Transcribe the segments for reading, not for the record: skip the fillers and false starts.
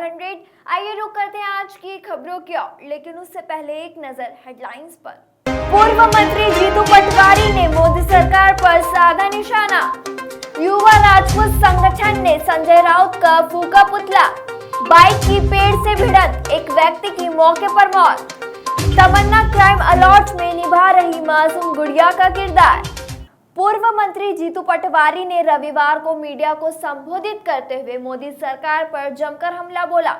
100। आइए रुक करते हैं आज की खबरों की ओर, लेकिन उससे पहले एक नजर हेडलाइंस पर। पूर्व मंत्री जीतू पटवारी ने मोदी सरकार पर साधा निशाना। युवा राजपूत संगठन ने संजय राउत का फूका पुतला। बाइक की पेड़ से भिड़ंत, एक व्यक्ति की मौके पर मौत। तमन्ना क्राइम अलर्ट में निभा रही मासूम गुड़िया का किरदार। पूर्व मंत्री जीतू पटवारी ने रविवार को मीडिया को संबोधित करते हुए मोदी सरकार पर जमकर हमला बोला।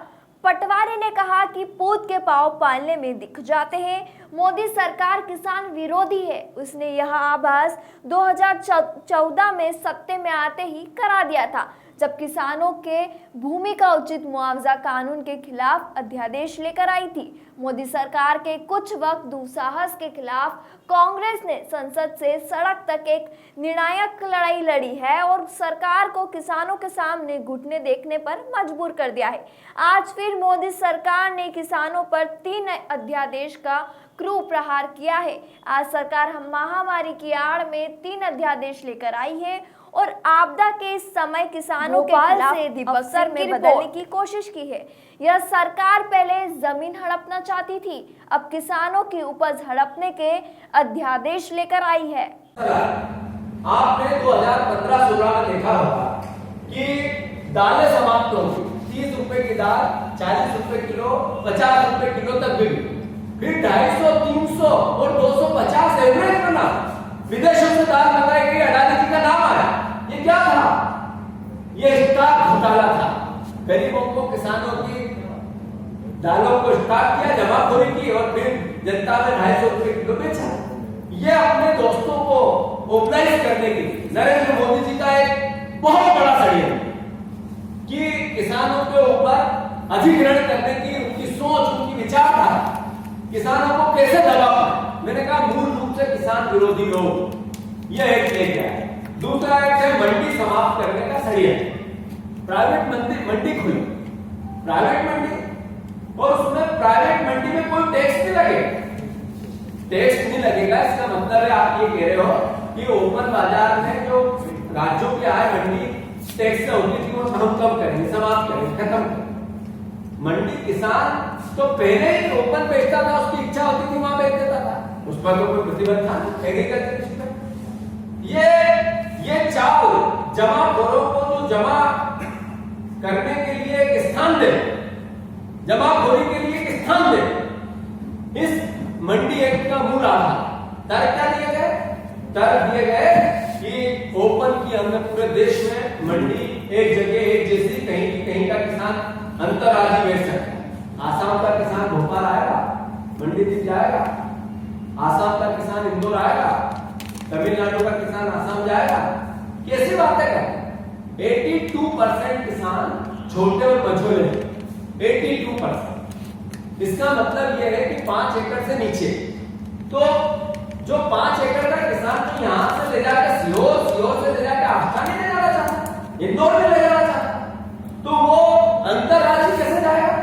पटवारी ने कहा कि पूत के पांव पालने में दिख जाते हैं, मोदी सरकार किसान विरोधी है। उसने यह आभास 2014 में सत्ते में आते ही करा दिया था, जब किसानों के भूमि का उचित मुआवजा कानून के खिलाफ अध्यादेश लेकर आई थी। मोदी सरकार के कुछ वक्त दुस्साहस के खिलाफ कांग्रेस ने संसद से सड़क तक एक निर्णायक लड़ाई लड़ी है और सरकार को किसानों के सामने घुटने देखने पर मजबूर कर दिया है। आज फिर मोदी सरकार ने किसानों पर 3 अध्यादेश का क्रूर प्रहार किया है। आज सरकार महामारी की आड़ में 3 अध्यादेश लेकर आई है और आपदा के इस समय किसानों के खिलाफ अवसर में बदलने की कोशिश की है। यह सरकार पहले जमीन हड़पना चाहती थी, अब किसानों की उपज हड़पने के अध्यादेश लेकर आई है। आपने 2015-16 में देखा होगा कि दालें समाप्त हो गई। 30 रुपए की दाल 40 रुपए किलो, 50 रुपए किलो तक बिकी। फिर 250, 300 और 250 एवरेज बना। विदेशों से दाल मंगाई गई, अडानी जी का नाम आया। ये क्या था? ये स्टॉक घोटाला था। गरीबों को, किसानों की दालों को स्टॉक किया, जमाखोरी की और फिर जनता में 250 रुपए किलो बेचा। ये अपने दोस्तों को मोबिलाइज करने की नरेंद्र मोदी जी का एक बहुत बड़ा षड्यंत्र कि किसानों के ऊपर अधिग्रहण करने की उनकी सोच, उनकी विचारधारा, किसानों को कैसे दबा पाए। मैंने कहा मूल रूप से किसान विरोधी लोग यह एक लेके आए। दूसरा एक है मंडी समाप्त करने का षड्यंत्र। प्राइवेट मंडी खुली, प्राइवेट मंडी, और उसमें प्राइवेट मंडी में कोई टैक्स नहीं लगेगा। टैक्स नहीं लगेगा, इसका मतलब है आप ये कह रहे हो कि ओपन बाजार में जो राज्यों के आय मंडी टैक्स से होती थी वो हम कम करेंगे, समाप्त करेंगे, खत्म करेंगे। मंडी किसान तो पहले ही ओपन बेचता था, उसकी इच्छा होती थी वहां बेच देता था, उस पर तो कोई प्रतिबंध था एग्रीकल्चर पर। ये चावल जमाखोरों को तो जमा करने के लिए एक स्थान दे, जमाखोरी के लिए एक स्थान दे। इस मंडी एक्ट का मूल आधार तर्क क्या दिए गए? तर्क दिए गए कि ओपन की हमने पूरे देश में मंडी एक जगह एक जैसी, कहीं का किसान अंतरराज्यीय बेच सकता है। आसाम का किसान भोपाल आएगा, मंडी दिख जाएगा। आसाम का किसान इंदौर आएगा, तमिलनाडु का किसान आसाम जाएगा। कैसी बातें कर? 82% किसान छोटे और मझोले हैं, 82%। इसका मतलब यह है कि 5 एकड़ से नीचे, तो जो 5 एकड़ का किसान तो यहां से ले जाकर सीहोर से ले जाकर आस्था नहीं ले जाना चाहता, इंदौर में ले जाना चाहता, तो वो अंतरराज्यीय कैसे जाएगा?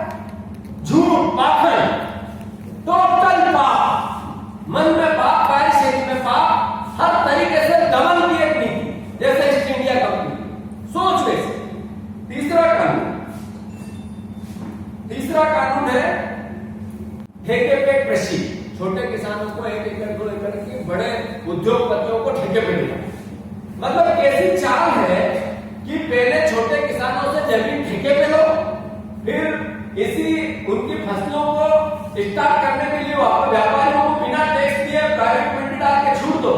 झूठ, पाखंड, टोटल पाप, मन में पाप, कार्यशैली में पाप, हर तरीके से दमन की एक नीति, जैसे ईस्ट इंडिया कंपनी सोच वैसे। तीसरा कानून है ठेके पे कृषि। छोटे किसानों को 1 एकड़ 2 एकड़ की, बड़े उद्योगपतियों को ठेके पे देना। मतलब कैसी चाल है कि पहले छोटे किसानों से जमीन ठेके पे लो, फिर इसी उनकी फसलों को स्टॉक करने के लिए व्यापारियों को बिना टैक्स दिए प्राइवेट मंडी डाल के छूट दो,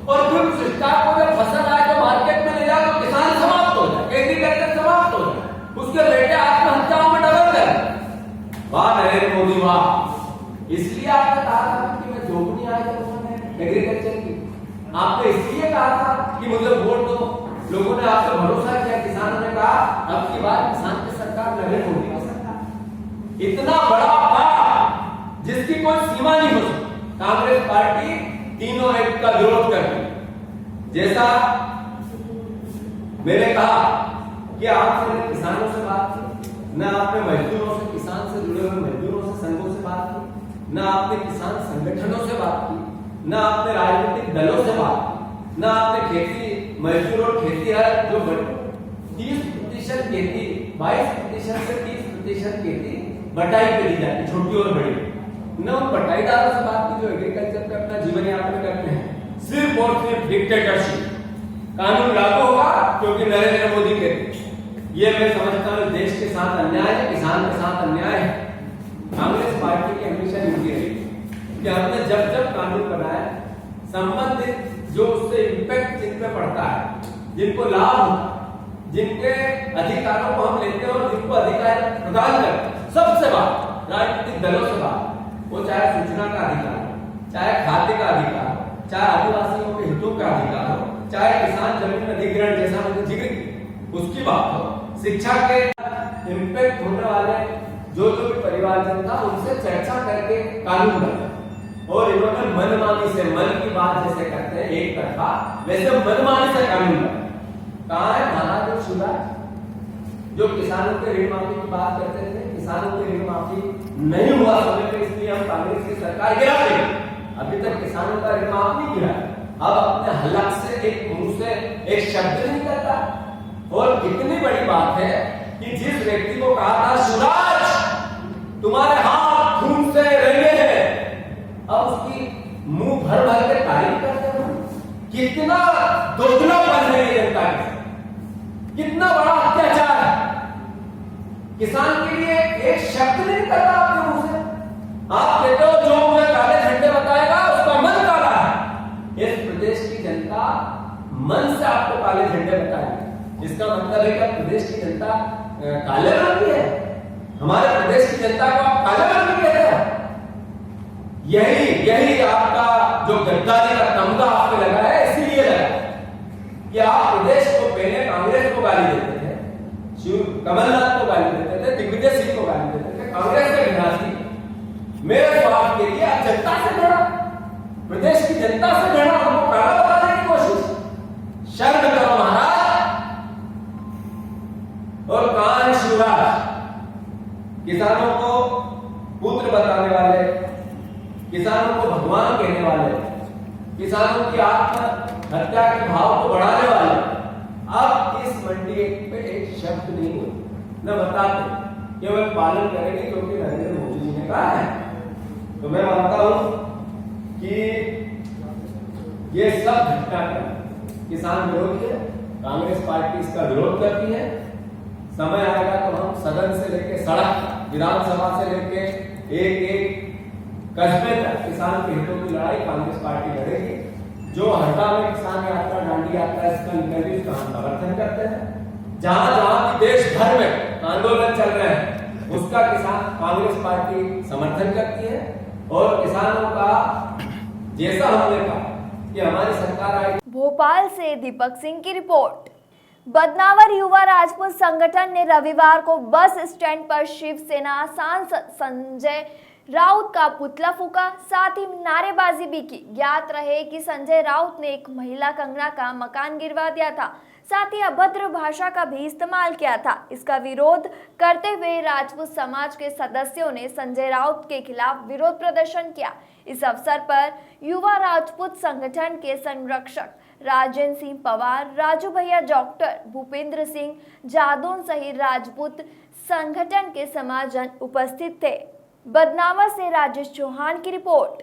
और फिर उस स्टॉक को जब फसल आए तो मार्केट में ले जाओ तो किसान समाप्त हो जाए, एग्रीकल्चर समाप्त हो जाए, उसके बेटे आत्महत्याओं में डबल कर। वाह नरेंद्र मोदी वाह! इसलिए आपने कहा था कि मैं दोगुनी आय करूंगा एग्रीकल्चर की। आपने इसलिए कहा था कि मुझे वोट दो, लोगों ने आपसे भरोसा किया, किसानों ने कहा अब की बार किसान की सरकार नरेंद्र मोदी की सरकार। इतना बड़ा पाप जिसकी कोई सीमा नहीं हो सकती, कांग्रेस पार्टी तीनों एक्ट का विरोध करती। जैसा मैंने कहा कि आपने किसानों से बात की, न आपने मजदूरों से, किसान से जुड़े हुए मजदूरों से, संघों से बात की, न आपने किसान संगठनों से बात की, न आपने राजनीतिक दलों से बात की, न आपने खेती मजदूर और खेतीहर जो 30% खेती 22% से 30% प्रतिशत खेती बटाई पे दी जाती है, छोटी और बड़ी। न उन बटाईदारों से बात की जो एग्रीकल्चर पे अपना जीवन यापन करते हैं। सिर्फ और सिर्फ डिक्टेटरशिप, कानून लागू होगा क्योंकि नरेंद्र मोदी कहते। ये मैं समझता हूँ देश के साथ अन्याय है, किसान के साथ अन्याय है। कांग्रेस पार्टी की हमेशा नीति रही कि हमने जब जब कानून बनाया, संबंधित जो उससे इम्पैक्ट जिन पे पड़ता है, जिनको लाभ, जिनके अधिकारों को हम लेते हैं और जिनको अधिकार प्रदान करते हैं, सबसे बात, राजनीतिक दलों से बात, वो चाहे सूचना का अधिकार हो, चाहे खाद्य का अधिकार हो, चाहे आदिवासियों के हितों का अधिकार हो, चाहे किसान जमीन अधिग्रहण जैसा मैंने जिक्र किया उसकी बात हो, शिक्षा के इम्पैक्ट होने वाले जो भी परिवारजन था उनसे चर्चा करके कानून बना। और इन्होंने मनमानी से, मन की बात जैसे करते हैं एक तरफा, वैसे मनमानी से कानून बना। कहाँ है महाराज शिवराज जो किसानों के ऋण माफी की बात करते थे? किसानों के ऋण माफी नहीं हुआ समय पे, इसलिए हम कांग्रेस की सरकार गिरा देंगे। अभी तक किसानों का ऋण माफ नहीं किया। अब अपने हलक से, एक मुंह से एक शब्द नहीं करता। और कितनी बड़ी बात है कि जिस व्यक्ति को कहा था शिवराज तुम्हारे हाथ खून से रंगे हैं, अब उसकी मुंह भर भर के तारीफ करते हैं। कितना दोगलापन है ये जनता के, कितना बड़ा अत्याचार है। किसान के लिए एक शब्द नहीं करता आपके मुंह से। आप कहते हो जो मुझे काले झंडे बताएगा उसका मन काला है। इस प्रदेश की जनता मन से आपको काले झंडे बताएगी। इसका मतलब है कि प्रदेश की जनता काले रंग की है। हमारे प्रदेश की जनता को आप काले रंग की कहते हैं। यही आपका जो गद्दारी का तमगा आप पे लगा है, इसीलिए लगा कि आप प्रदेश को पहले कांग्रेस को गाली देते थे, कमलनाथ को गाली देते थे, दिग्विजय सिंह को गाली देते थे, कांग्रेस के घृणा। मेरे स्वार्थ के लिए आप जनता से लड़ा, प्रदेश की जनता से लड़ा, हमको काला बताने की कोशिश। शर्म करो महाराज। और कहां है शिवराज? किसानों को पुत्र बताने वाले, किसानों को भगवान कहने वाले, किसानों की आत्महत्या के भाव को बढ़ाने वाले, अब इस मंडी एक्ट पे एक शब्द नहीं हो, न बताते, केवल पालन करेंगे क्योंकि नरेंद्र मोदी जी ने कहा है। तो मैं मानता हूं कि ये सब घटनाक्रम किसान विरोधी है, कांग्रेस पार्टी इसका विरोध करती है। समय आएगा तो हम सदन से लेके सड़क, विधानसभा से लेके एक कस्बे तक किसान के हितों की लड़ाई कांग्रेस पार्टी लड़ेगी। जो हड़ताल में किसान यात्रा, दांडी यात्रा इसका निकल उसका हम समर्थन करते हैं। जहां जहां भी देश भर में आंदोलन चल रहे हैं उसका किसान कांग्रेस पार्टी समर्थन करती है। और किसानों का जैसा हमने कहा कि हमारी सरकार आई। भोपाल से दीपक सिंह की रिपोर्ट। बदनावर युवा राजपूत संगठन ने रविवार को बस स्टैंड पर शिवसेना सांसद संजय राउत का पुतला फूका, साथ ही नारेबाजी भी की। ज्ञात रहे कि संजय राउत ने एक महिला कंगना का मकान गिरवा दिया था, साथ ही अभद्र भाषा का भी इस्तेमाल किया था। इसका विरोध करते हुए राजपूत समाज के सदस्यों ने संजय राउत के खिलाफ विरोध प्रदर्शन किया। इस अवसर पर युवा राजपूत संगठन के संरक्षक राजेंद्र सिंह पवार, राजू भैया, डॉक्टर भूपेंद्र सिंह जादौन सहित राजपूत संगठन के समाजजन उपस्थित थे। बदनावर से राजेश चौहान की रिपोर्ट।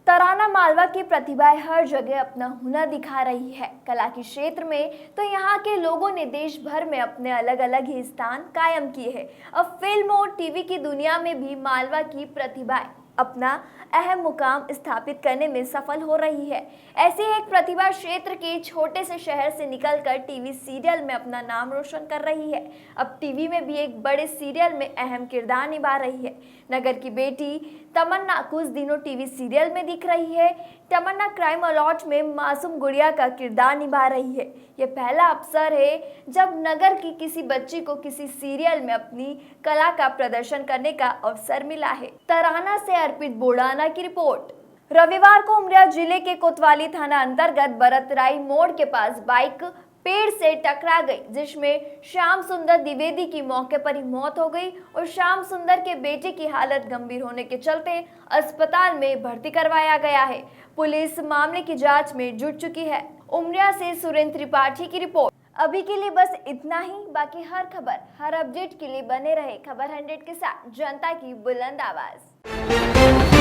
तराना मालवा की प्रतिभाएं हर जगह अपना हुनर दिखा रही है। कला के क्षेत्र में तो यहाँ के लोगों ने देश भर में अपने अलग अलग ही स्थान कायम किए हैं। अब फिल्म और टीवी की दुनिया में भी मालवा की प्रतिभाएं अपना अहम मुकाम स्थापित करने में सफल हो रही है। ऐसी एक प्रतिभा क्षेत्र के छोटे से शहर से निकलकर टीवी सीरियल में अपना नाम रोशन कर रही है। अब टीवी में भी एक बड़े सीरियल में अहम किरदार निभा रही है। नगर की बेटी तमन्ना कुछ दिनों टीवी सीरियल में दिख रही है। तमन्ना क्राइम अलर्ट में मासूम गुड़िया का किरदार निभा रही है। यह पहला अवसर है जब नगर की किसी बच्ची को किसी सीरियल में अपनी कला का प्रदर्शन करने का अवसर मिला है। तराना से अर्पित बोड़ाना की रिपोर्ट। रविवार को उमरिया जिले के कोतवाली थाना अंतर्गत बरतराई मोड़ के पास बाइक पेड़ से टकरा गई, जिसमें श्याम सुंदर द्विवेदी की मौके पर ही मौत हो गई और श्याम सुंदर के बेटे की हालत गंभीर होने के चलते अस्पताल में भर्ती करवाया गया है। पुलिस मामले की जांच में जुट चुकी है। उमरिया से सुरेंद्र त्रिपाठी की रिपोर्ट। अभी के लिए बस इतना ही। बाकी हर खबर, हर अपडेट के लिए बने रहे खबर 100 के साथ, जनता की बुलंद आवाज।